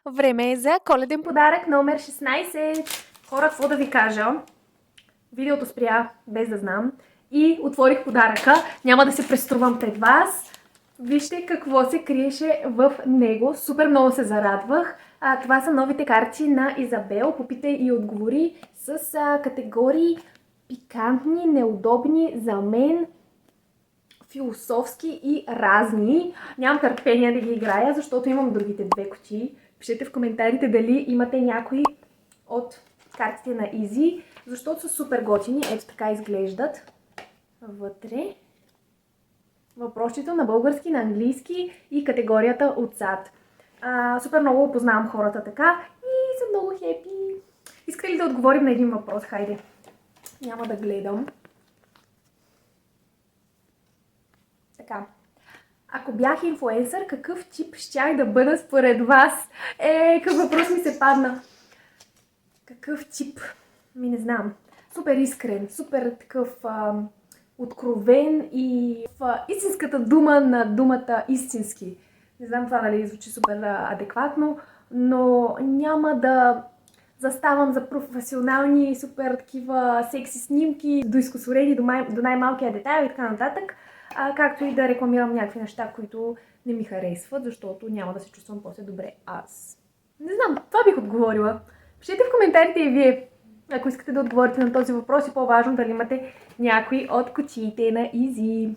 Време е за коледен подарък номер 16. Хора, какво да ви кажа? Видеото спря, без да знам. И отворих подаръка. Няма да се преструвам пред вас. Вижте какво се криеше в него. Супер много се зарадвах. Това са новите карти на Изабел. Попитай и отговори с категории пикантни, неудобни за мен, философски и разни. Нямам търпение да ги играя, защото имам другите две кутии. Пишете в коментарите дали имате някои от картите на Изи, защото са супер готини. Ето така изглеждат вътре. Въпросчето на български, на английски и категорията отзад. Супер много познавам хората така и съм много хепи. Искате ли да отговорим на един въпрос? Хайде. Няма да гледам. Така. Ако бях инфлуенсър, какъв тип щях да бъда според вас? Какъв въпрос ми се падна? Какъв тип? Не знам. Супер искрен, супер такъв откровен и в истинската дума на думата истински. Не знам това дали звучи супер адекватно, но няма да заставам за професионални супер такива секси снимки, до изкусорени, до най-малкия детайл и така нататък. Както и да рекламирам някакви неща, които не ми харесват, защото няма да се чувствам после добре аз. Не знам, това бих отговорила. Пишете в коментарите и вие, ако искате да отговорите на този въпрос и по-важно дали имате някой от кутиите на Изи.